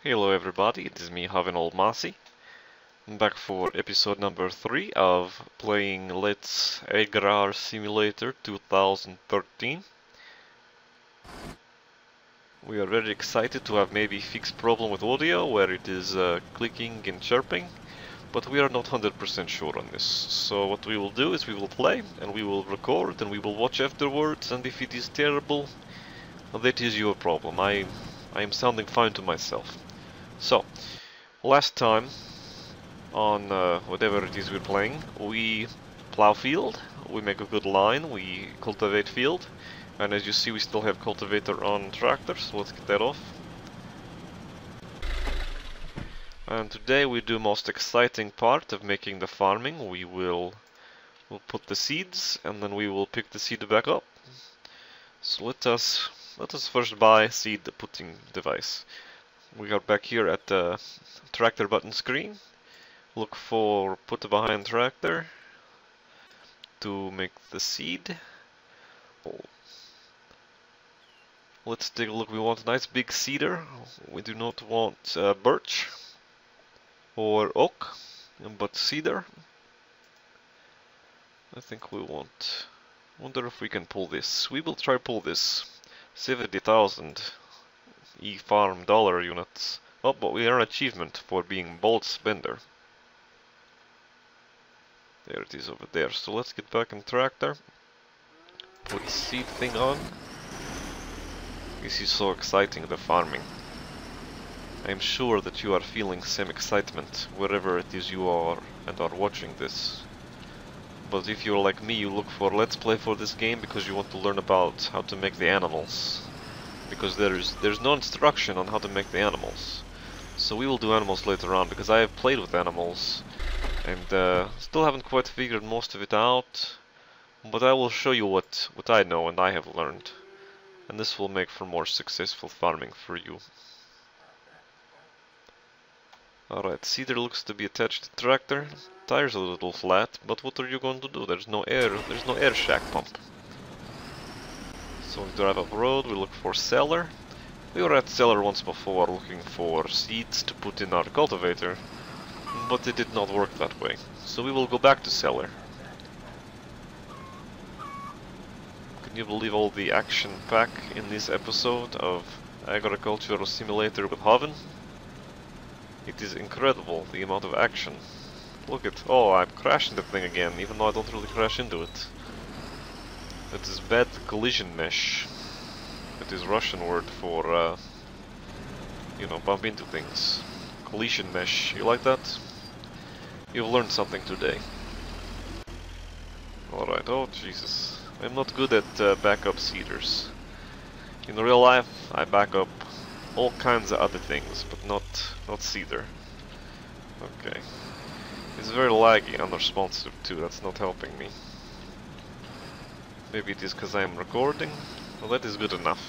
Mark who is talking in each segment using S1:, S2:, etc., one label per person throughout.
S1: Hello everybody, it is me, Havin I'm back for episode number 3 of playing Let's Agrar Simulator 2013. We are very excited to have maybe fixed problem with audio where it is clicking and chirping, but we are not 100% sure on this. So what we will do is we will play and we will record and we will watch afterwards, and if it is terrible, that is your problem. I am sounding fine to myself. So, last time on whatever it is we're playing, we plow field, we make a good line, we cultivate field, and as you see we still have cultivator on tractor, so let's get that off. And today we do most exciting part of making the farming. We'll put the seeds and then we will pick the seed back up. So let us first buy seed putting device. We are back here at the tractor button screen. Look for put behind tractor to make the seed. Let's take a look. We want a nice big cedar. We do not want birch or oak, but cedar. I think we want. Wonder if we can pull this. We will try pull this. 70,000 e-farm dollar units. Oh, but we earn achievement for being bold spender. There it is over there. So let's get back in tractor. Put the seed thing on. This is so exciting, the farming. I'm sure that you are feeling same excitement wherever it is you are and are watching this. But if you're like me, you look for let's play for this game because you want to learn about how to make the animals. Because there's no instruction on how to make the animals. So we will do animals later on because I have played with animals and still haven't quite figured most of it out. But I will show you what I know and I have learned. And this will make for more successful farming for you. Alright, cedar looks to be attached to tractor. Tires a little flat, but what are you going to do? There's no air shack pump. So we drive up road, we look for cellar. We were at cellar once before looking for seeds to put in our cultivator, but it did not work that way. So we will go back to cellar. Can you believe all the action pack in this episode of Agricultural Simulator with Havin? It is incredible, the amount of action. Look at, oh, I'm crashing the thing again, even though I don't really crash into it. That is bad collision mesh. That is Russian word for, you know, bump into things. Collision mesh, you like that? You've learned something today. Alright, oh Jesus. I'm not good at backup cedars. In real life, I back up all kinds of other things, but not cedar. Okay. It's very laggy and unresponsive too, that's not helping me. Maybe it is because I am recording. Well, that is good enough.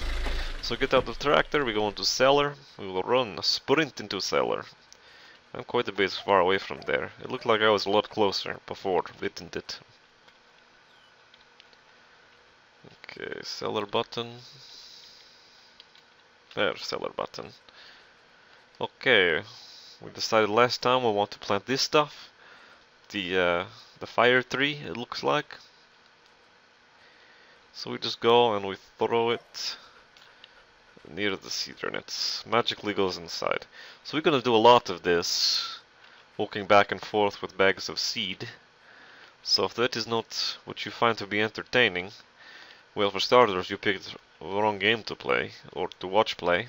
S1: So get out of tractor, we go into cellar, we will run a sprint into cellar. I'm quite a bit far away from there. It looked like I was a lot closer before, didn't it? Okay, cellar button. There, cellar button. Okay, we decided last time we want to plant this stuff. The fire tree, it looks like. So we just go and we throw it near the cedar and it magically goes inside. So we're gonna do a lot of this, walking back and forth with bags of seed. So if that is not what you find to be entertaining, well, for starters, you picked the wrong game to play, or to watch play.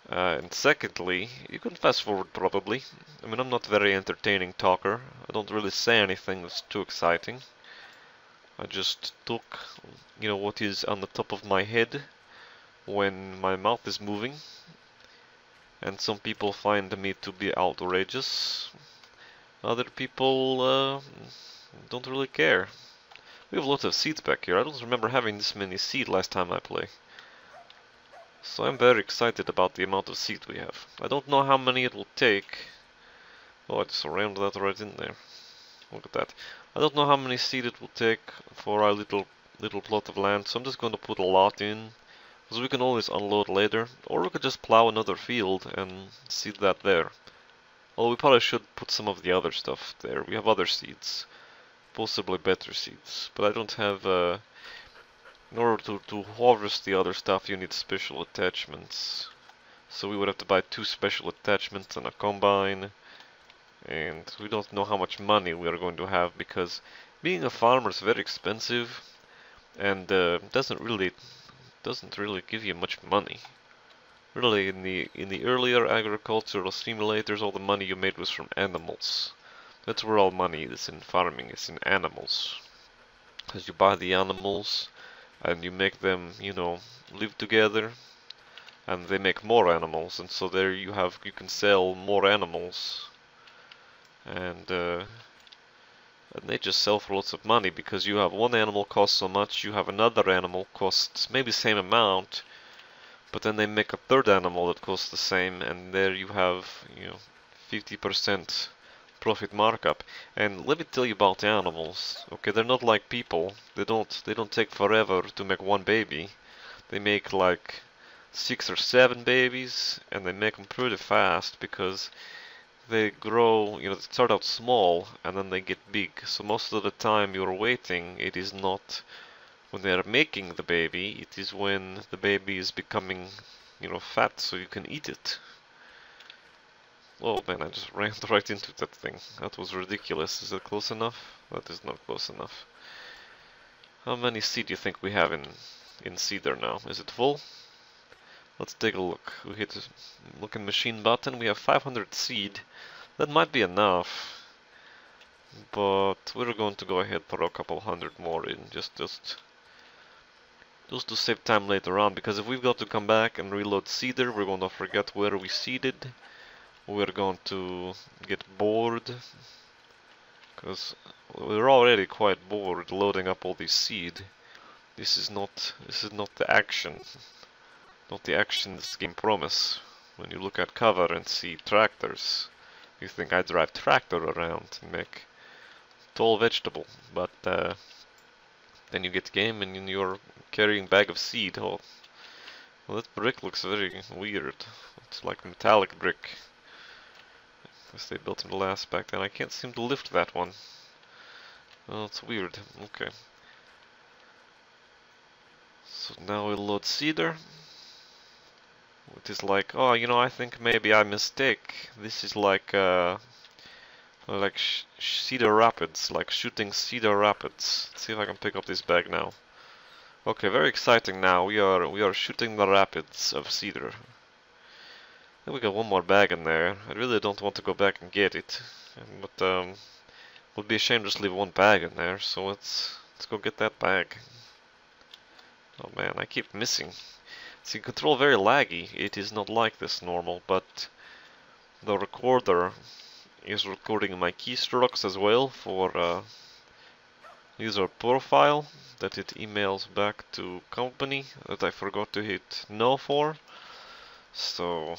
S1: And secondly, you can fast forward probably. I mean, I'm not a very entertaining talker. I don't really say anything that's too exciting. I just took, you know, what is on the top of my head when my mouth is moving. And some people find me to be outrageous. Other people don't really care. We have lots of seeds back here. I don't remember having this many seed last time I play. So I'm very excited about the amount of seed we have. I don't know how many it will take. Oh, I just rammed that right in there. Look at that. I don't know how many seed it will take for our little plot of land, so I'm just going to put a lot in Because we can always unload later, or we could just plow another field and seed that there. Well, we probably should put some of the other stuff there. We have other seeds, possibly better seeds, but I don't have, in order to harvest the other stuff you need special attachments. So we would have to buy 2 special attachments and a combine, and we don't know how much money we are going to have because being a farmer is very expensive and doesn't really give you much money. Really, in the earlier agricultural simulators, all the money you made was from animals. That's where all money is in farming, it's in animals. Because you buy the animals and you make them, you know, live together, and they make more animals, and so there you can sell more animals, and they just sell for lots of money because you have one animal costs so much, you have another animal costs maybe the same amount, but then they make a third animal that costs the same, and there you have, you know, 50% profit markup. And let me tell you about animals. Okay, they're not like people. They don't take forever to make one baby. They make like 6 or 7 babies, and they make them pretty fast because they grow, you know, they start out small and then they get big. So most of the time you're waiting, it is not when they are making the baby, it is when the baby is becoming, you know, fat so you can eat it. Oh man, I just ran right into that thing. That was ridiculous. Is that close enough? That is not close enough. How many seed do you think we have in seeder now? Is it full? Let's take a look. We hit the looking machine button. We have 500 seed. That might be enough, but we're going to go ahead for a couple hundred more in just to save time later on, because if we've got to come back and reload seeder, we're going to forget where we seeded. We're going to get bored, because we're already quite bored loading up all these seed. This is not the action. Not the action this game promise. When you look at cover and see tractors, you think I drive tractor around and make tall vegetable, but then you get game and you're carrying bag of seed. Oh, well, that brick looks very weird. It's like metallic brick. As they built in the last back then. I can't seem to lift that one. Oh, it's weird. Okay. So now we'll load seeder. It is like, oh, you know, I think maybe I mistake. This is like Cedar Rapids, like shooting Cedar Rapids. Let's see if I can pick up this bag now. Okay, very exciting now. We are shooting the rapids of Cedar. Then we got one more bag in there. I really don't want to go back and get it, but it would be a shame to just leave one bag in there. So let's go get that bag. Oh man, I keep missing. See, control very laggy. It is not like this normal, but the recorder is recording my keystrokes as well for user profile that it emails back to company that I forgot to hit no for. So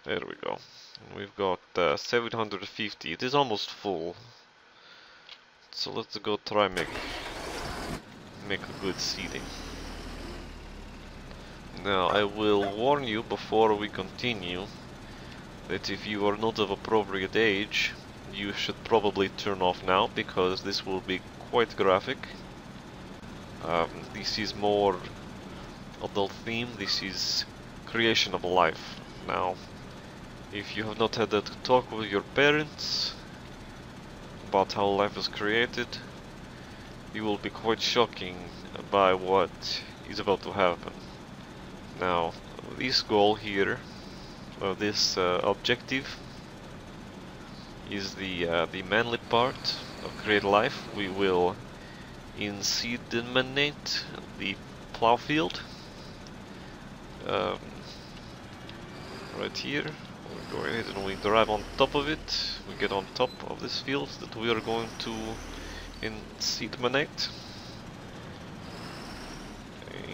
S1: there we go. We've got 750. It is almost full. So let's go try make a good seeding. Now I will warn you before we continue that if you are not of appropriate age, you should probably turn off now, because this will be quite graphic. This is more adult theme. This is creation of life. Now, if you have not had that talk with your parents about how life is created, you will be quite shocking by what is about to happen. Now, this goal here, this objective, is the manly part of create life. We will inseminate the plow field right here. We go ahead and we drive on top of it. We get on top of this field that we are going to inseminate,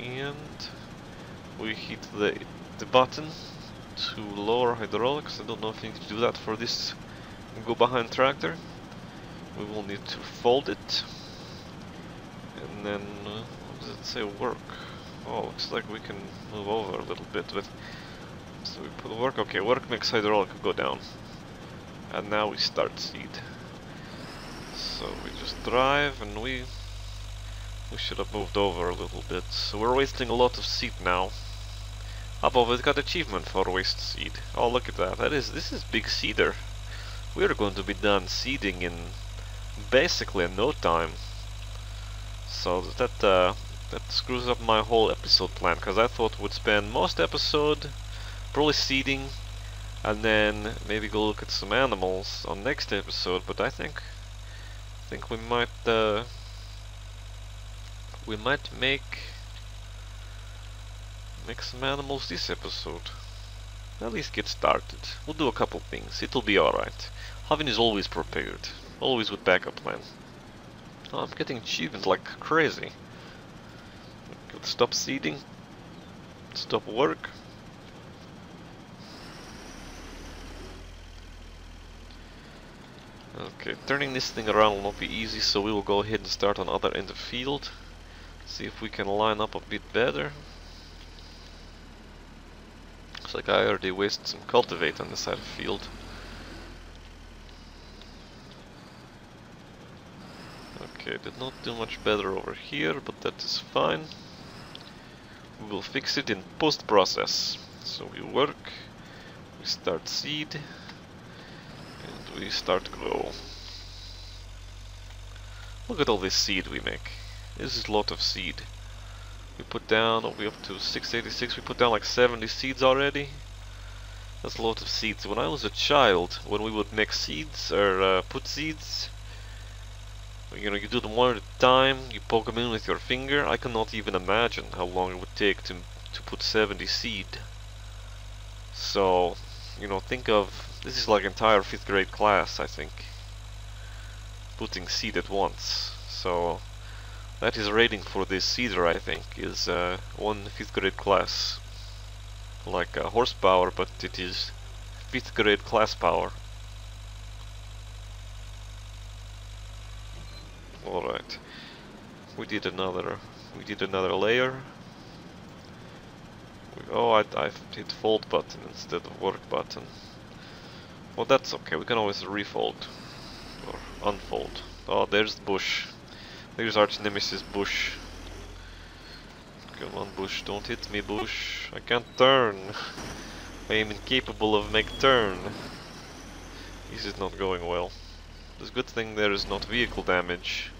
S1: and we hit the button to lower hydraulics. I don't know if you need to do that for this go behind tractor. We will need to fold it, and then what does it say, work? Oh, looks like we can move over a little bit with... So we put work, okay, work makes hydraulic go down. And now we start seed. So we just drive and we should have moved over a little bit. So we're wasting a lot of seed now. Oh, but we got achievement for waste seed. Oh, look at that. This is big seeder. We're going to be done seeding in basically in no time. So that screws up my whole episode plan, because I thought we'd spend most episode probably seeding and then maybe go look at some animals on next episode, but I think we might make some animals this episode. At least get started. We'll do a couple things. It'll be alright. Havin is always prepared. Always with backup plan. Oh, I'm getting achievements like crazy. Stop seeding. Stop work. Okay, turning this thing around will not be easy, so we will go ahead and start on other end of field. See if we can line up a bit better. Looks like I already wasted some cultivate on this side of the field. Okay, did not do much better over here, but that is fine. We will fix it in post-process. So we work, we start seed, and we start grow. Look at all this seed we make. This is a lot of seed. We put down, are we up to 686? We put down like 70 seeds already. That's a lot of seeds. When I was a child, when we would make seeds, or put seeds, you know, you do them one at a time, you poke them in with your finger. I cannot even imagine how long it would take to put 70 seed. So, you know, think of, this is like entire 5th grade class, I think, putting seed at once. So, that is rating for this seeder, I think, is one 5th grade class. Like horsepower, but it is 5th grade class power. Alright, we did another layer. I hit fold button instead of work button. Well, that's okay, we can always refold or unfold. Oh, there's the bush. There's arch nemesis bush. Come on, bush, don't hit me, bush. I can't turn. I am incapable of make turn. This is not going well. It's a good thing there is not vehicle damage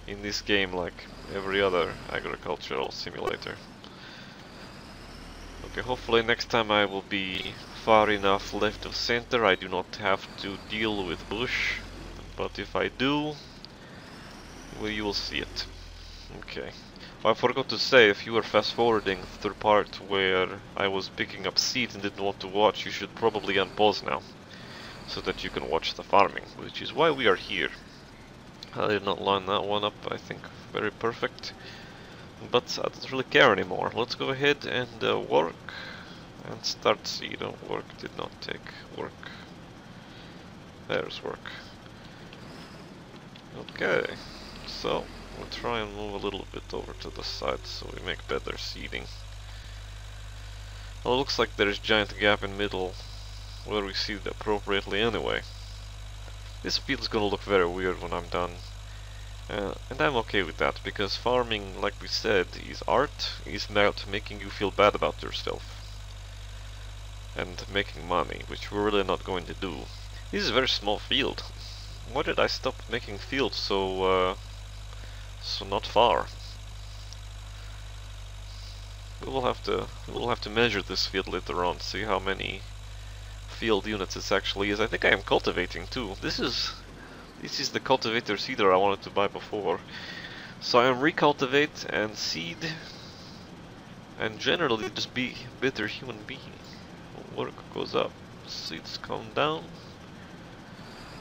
S1: in this game like every other agricultural simulator. Okay, hopefully next time I will be far enough left of center I do not have to deal with bush. But if I do, well, you will see it. Okay. I forgot to say, if you were fast forwarding through the part where I was picking up seeds and didn't want to watch, you should probably unpause now, so that you can watch the farming, which is why we are here. I did not line that one up, I think, very perfect. But I don't really care anymore. Let's go ahead and work and start seed. Oh, work did not take work. There's work. Okay, so we'll try and move a little bit over to the side so we make better seeding. Well, it looks like there's a giant gap in the middle where we seed appropriately anyway. This field's gonna look very weird when I'm done. And I'm okay with that, because farming, like we said, is art, is about making you feel bad about yourself. And making money, which we're really not going to do. This is a very small field. Why did I stop making fields so not far? We will have to measure this field later on, see how many field units it actually is. I think I am cultivating too. This is the cultivator seeder I wanted to buy before. So I am recultivate and seed, and generally just be a better human being. Work goes up, seeds come down.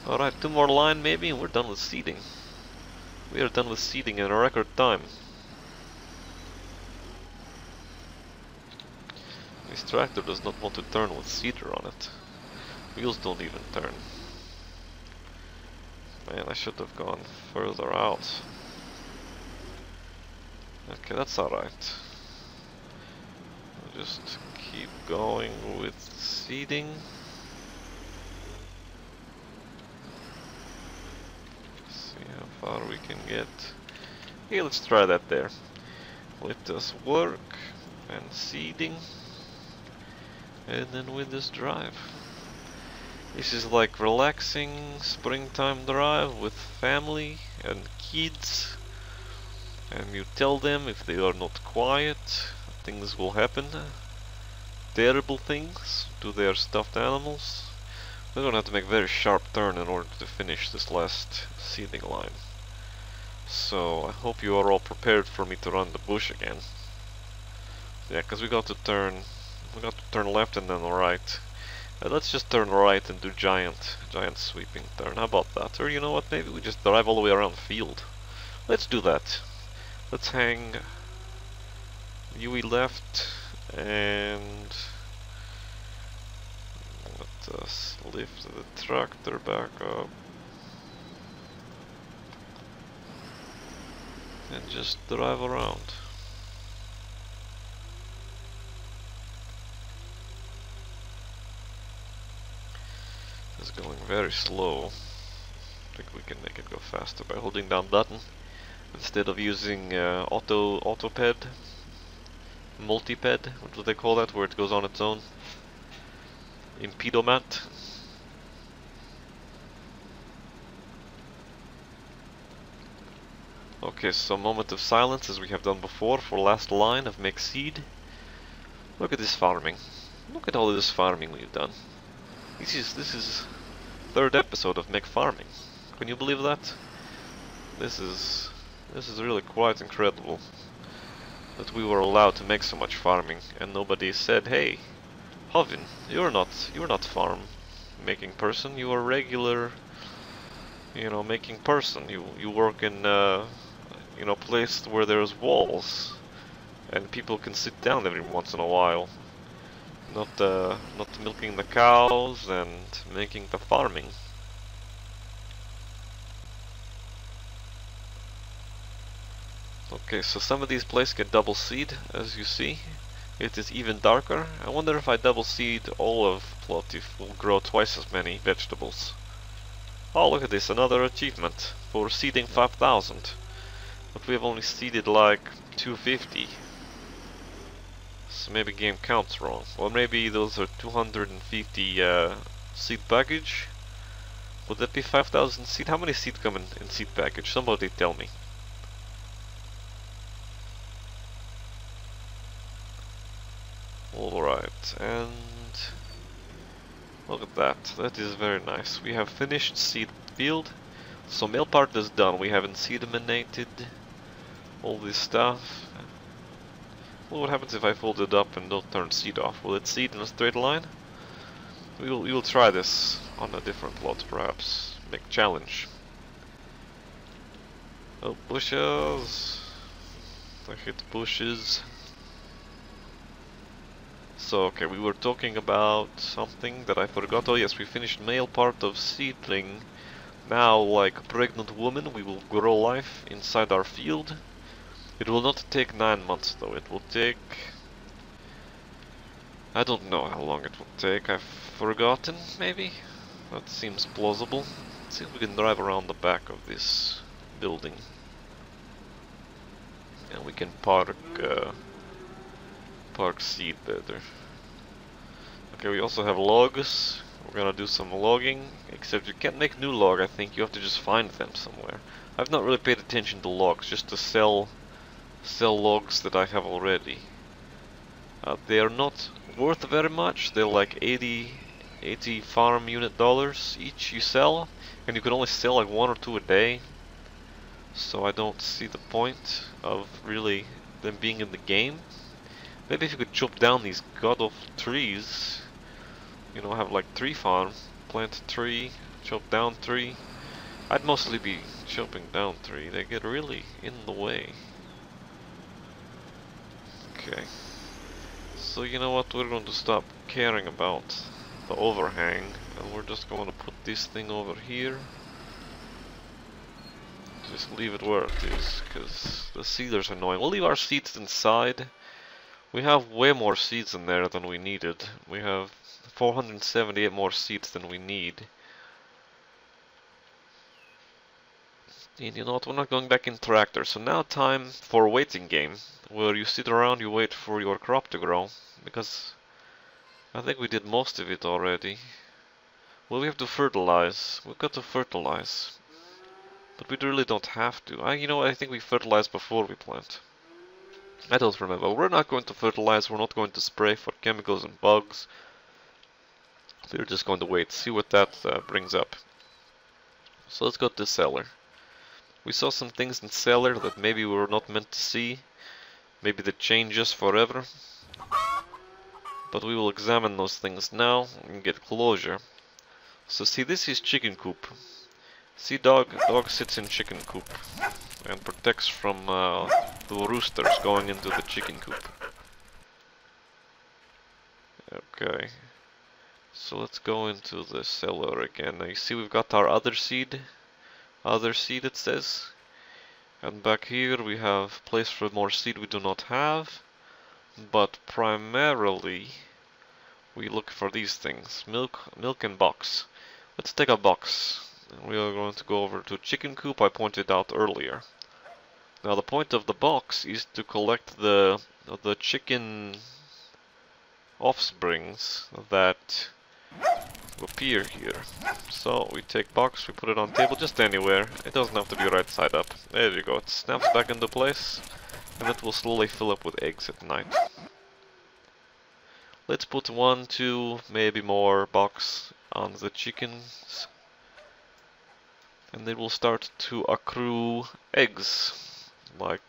S1: Alright, 2 more line maybe and we're done with seeding. We are done with seeding in a record time. This tractor does not want to turn with seeder on it. Wheels don't even turn. Man, I should have gone further out. Okay, that's alright. just keep going with seeding. See how far we can get. Okay, let's try that there. Let us work and seeding, and then with this drive. This is like relaxing springtime drive with family and kids, and you tell them if they are not quiet, things will happen, terrible things to their stuffed animals. We're gonna have to make a very sharp turn in order to finish this last seeding line. So I hope you are all prepared for me to run the bush again. Yeah, because we got to turn left and then right. Let's just turn right and do giant sweeping turn. How about that? Or you know what, maybe we just drive all the way around the field. Let's do that. Let's hang UE left and let us lift the tractor back up. And just drive around. It's going very slow. I think we can make it go faster by holding down button instead of using autoped, multiped, what do they call that, where it goes on its own? Impedomat. Okay, so moment of silence as we have done before for last line of make seed. Look at this farming. Look at all this farming we've done. This is third episode of make farming. Can you believe that? This is really quite incredible that we were allowed to make so much farming and nobody said, "Hey, Havin, you're not farm making person. You are regular, you know, making person. You work in you know, place where there's walls and people can sit down every once in a while." Not milking the cows and making the farming. Okay, so some of these places get double seed, as you see. It is even darker. I wonder if I double seed all of Plotif will grow twice as many vegetables. Oh, look at this, another achievement for seeding 5,000. But we have only seeded like 250. So maybe game counts wrong. Or maybe those are 250 seed package. Would that be 5,000 seed? How many seed come in seed package? Somebody tell me. Alright, and look at that. That is very nice. We have finished seed field. So male part is done. We haven't seedminated all this stuff. Well, what happens if I fold it up and don't turn seed off? Will it seed in a straight line? We will try this on a different plot, perhaps. Make challenge. Oh, bushes! I hit bushes. So, okay, we were talking about something that I forgot. Oh yes, we finished male part of seedling. Now, like a pregnant woman, we will grow life inside our field. It will not take 9 months though, it will take... I don't know how long it will take, I've forgotten, maybe? That seems plausible. Let's see if we can drive around the back of this building. And we can park seed better. Okay, we also have logs. We're gonna do some logging, except you can't make new log, I think you have to just find them somewhere. I've not really paid attention to logs, just to sell logs that I have already. They are not worth very much. They're like 80 farm unit dollars each you sell, and you can only sell like 1 or 2 a day. So I don't see the point of really them being in the game. Maybe if you could chop down these god-awful trees, you know, have like 3 farm, plant a tree, chop down 3. I'd mostly be chopping down 3. They get really in the way. Okay, so you know what, we're going to stop caring about the overhang and we're just going to put this thing over here. Just leave it where it is, because the seeders are annoying. We'll leave our seeds inside. We have way more seeds in there than we needed. We have 478 more seeds than we need. And you know what, we're not going back in tractor, so now time for a waiting game, where you sit around, you wait for your crop to grow, because I think we did most of it already. Well, we have to fertilize. We've got to fertilize. But we really don't have to. You know, I think we fertilize before we plant. I don't remember. We're not going to fertilize, we're not going to spray for chemicals and bugs. We're just going to wait, see what that brings up. So let's go to the cellar. We saw some things in cellar that maybe we were not meant to see. Maybe they change us forever. But we will examine those things now and get closure. So see, this is chicken coop. See, dog sits in chicken coop and protects from the roosters going into the chicken coop. Okay, so let's go into the cellar again. Now you see we've got our other seed it says. And back here we have place for more seed we do not have. But primarily we look for these things. Milk and box. Let's take a box. We are going to go over to chicken coop I pointed out earlier. Now the point of the box is to collect the chicken offsprings that appear here. So we take box, we put it on table, just anywhere. It doesn't have to be right side up. There you go, it snaps back into place and it will slowly fill up with eggs at night. Let's put 1, 2, maybe more box on the chickens. And they will start to accrue eggs, like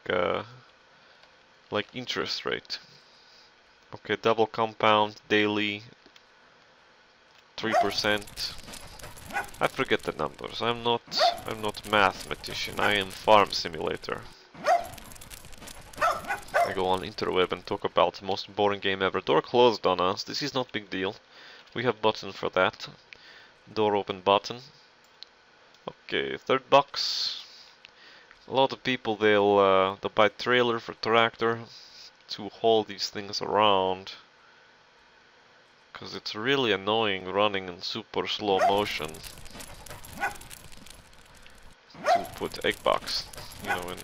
S1: interest rate. Okay, double compound, daily, 3%. I forget the numbers. I'm not mathematician. I am farm simulator. I go on interweb and talk about the most boring game ever. Door closed on us. This is not big deal. We have button for that. Door open button. Okay, third box. A lot of people they'll buy trailer for tractor to haul these things around, because it's really annoying running in super slow motion to put egg box, you know, in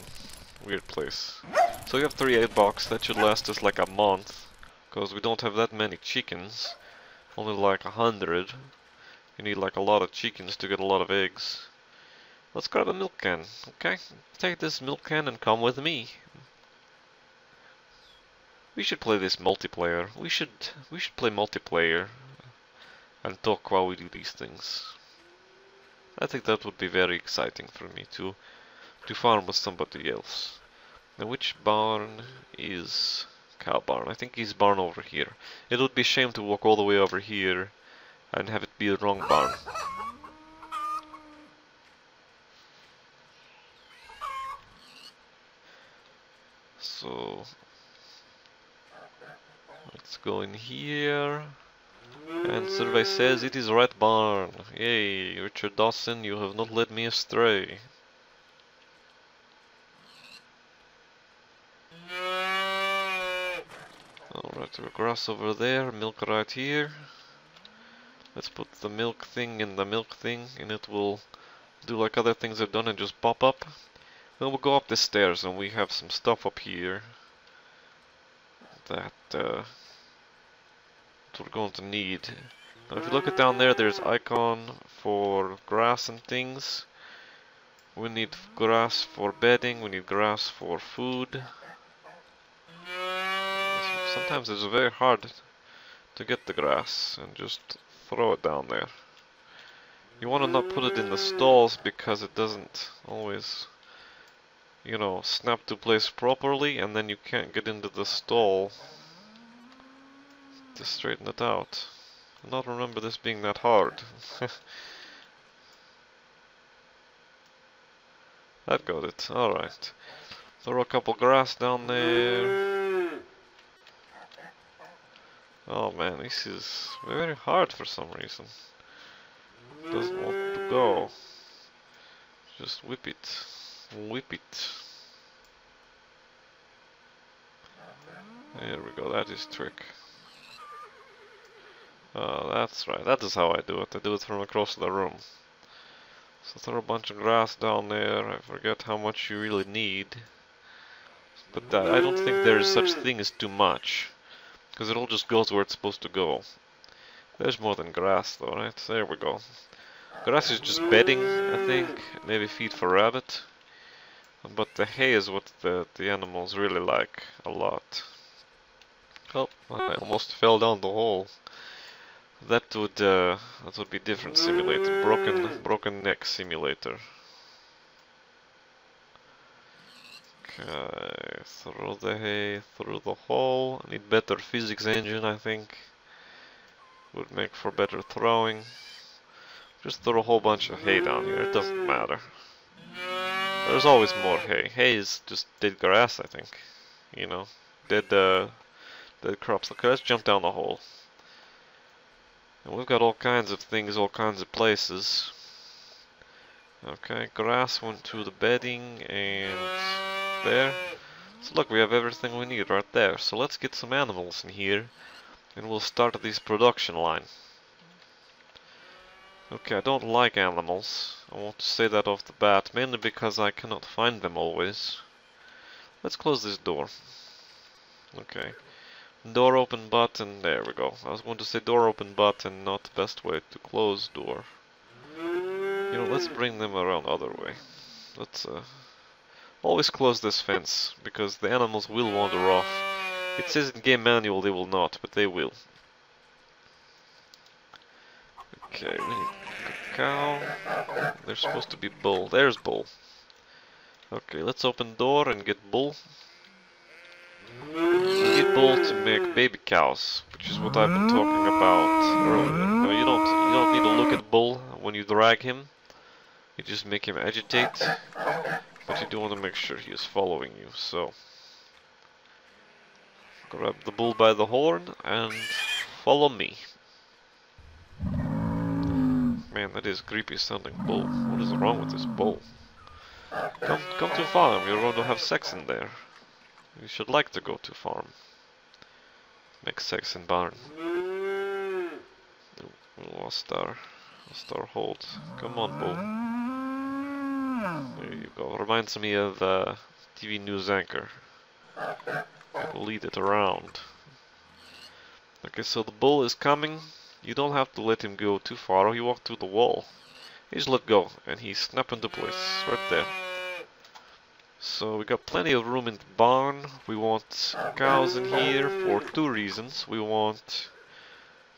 S1: weird place. So we have 3 egg box, that should last us like a month, because we don't have that many chickens, only like 100. You need like a lot of chickens to get a lot of eggs. Let's grab a milk can, okay? Take this milk can and come with me. We should play this multiplayer. We should play multiplayer and talk while we do these things. I think that would be very exciting for me to farm with somebody else. Now which barn is cow barn? I think he's barn over here. It would be a shame to walk all the way over here and have it be the wrong barn. So let's go in here. And survey says it is right barn. Yay, Richard Dawson, you have not led me astray. Alright, grass over there, milk right here. Let's put the milk thing in the milk thing, and it will do like other things I've done and just pop up. Then we'll go up the stairs, and we have some stuff up here that we're going to need. Now if you look at down there, there's icon for grass and things. We need grass for bedding, we need grass for food. Sometimes it's very hard to get the grass and just throw it down there. You want to not put it in the stalls because it doesn't always, you know, snap to place properly, and then you can't get into the stall to straighten it out. I don't remember this being that hard. That got it, alright. Throw a couple grass down there. Oh man, this is very hard for some reason. Doesn't want to go. Just whip it. Whip it. There we go, that is trick. Oh, that's right, that is how I do it. I do it from across the room. So throw a bunch of grass down there. I forget how much you really need. But I don't think there is such thing as too much. Because it all just goes where it's supposed to go. There's more than grass though, right? There we go. Grass is just bedding, I think. Maybe feed for rabbit. But the hay is what the animals really like a lot. Oh, I almost fell down the hole. That would be different simulator. Broken neck simulator. Okay, throw the hay through the hole. I need better physics engine, I think. Would make for better throwing. Just throw a whole bunch of hay down here, it doesn't matter. There's always more hay. Hay is just dead grass, I think. You know, dead crops. Okay, let's jump down the hole. And we've got all kinds of things, all kinds of places. Okay, grass went to the bedding and there. So look, we have everything we need right there. So let's get some animals in here and we'll start this production line. Okay, I don't like animals. I want to say that off the bat, mainly because I cannot find them always. Let's close this door. Okay. Door open button, there we go. I was going to say door open button, not the best way to close door. You know, let's bring them around other way. Let's always close this fence, because the animals will wander off. It says in game manual they will not, but they will. Okay, we need cow. There's supposed to be bull. There's bull. Okay, let's open door and get bull. We need bull to make baby cows, which is what I've been talking about earlier. No, you don't need to look at bull when you drag him. You just make him agitate, but you do want to make sure he is following you. So grab the bull by the horn and follow me. Man, that is creepy sounding bull. What is wrong with this bull? Come to farm. You're going to have sex in there. You should like to go to farm. Make sex in barn. We lost our hold. Come on, bull. There you go. Reminds me of TV news anchor. I'll lead it around. Okay, so the bull is coming. You don't have to let him go too far, or he walked through the wall. You just let go, and he snapped into place, right there. So we got plenty of room in the barn. We want cows in here for two reasons. We want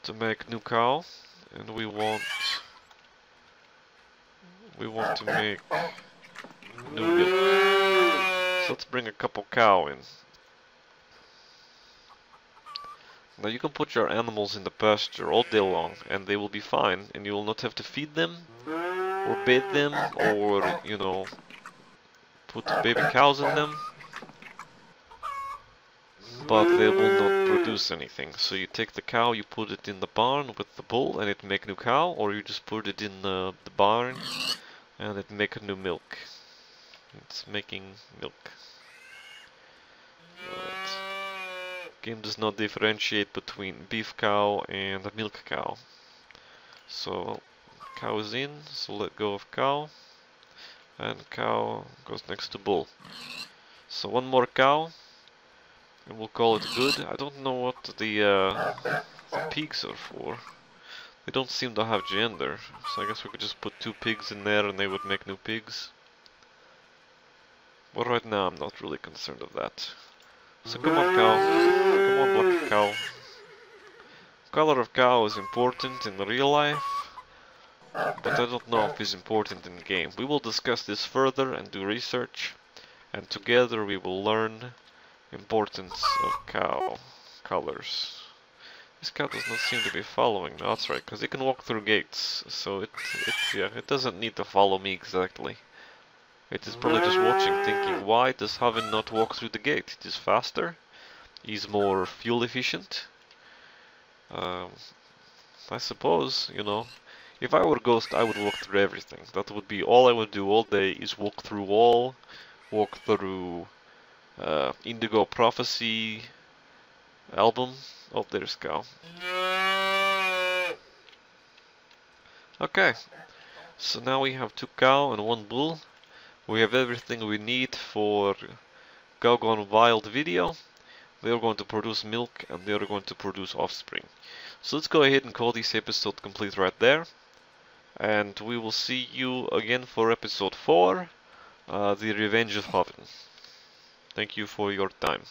S1: to make new cow, and we want to make new milk. So let's bring a couple cow in. Now you can put your animals in the pasture all day long and they will be fine and you will not have to feed them or bathe them or, you know, put baby cows in them. But they will not produce anything. So you take the cow, you put it in the barn with the bull and it make new cow, or you just put it in the barn and it make a new milk. It's making milk. Game does not differentiate between beef cow and a milk cow. So cow is in, so let go of cow, and cow goes next to bull. So one more cow, and we'll call it good. I don't know what the pigs are for. They don't seem to have gender, so I guess we could just put two pigs in there and they would make new pigs. But right now I'm not really concerned of that. So come on cow, come on black cow. Color of cow is important in real life, but I don't know if it's important in game. We will discuss this further and do research, and together we will learn importance of cow colors. This cow does not seem to be following. No, that's right, because it can walk through gates, so it doesn't need to follow me exactly. It is probably just watching, thinking, why does Havin not walk through the gate? It is faster, he's more fuel efficient. I suppose, you know, if I were a ghost, I would walk through everything. That would be all I would do all day, is walk through wall, walk through Indigo Prophecy, Album. Oh, there's cow. Okay, so now we have 2 cow and 1 bull. We have everything we need for Cow Gone Wild video. They are going to produce milk and they are going to produce offspring. So let's go ahead and call this episode complete right there. And we will see you again for episode 4, The Revenge of Havin. Thank you for your time.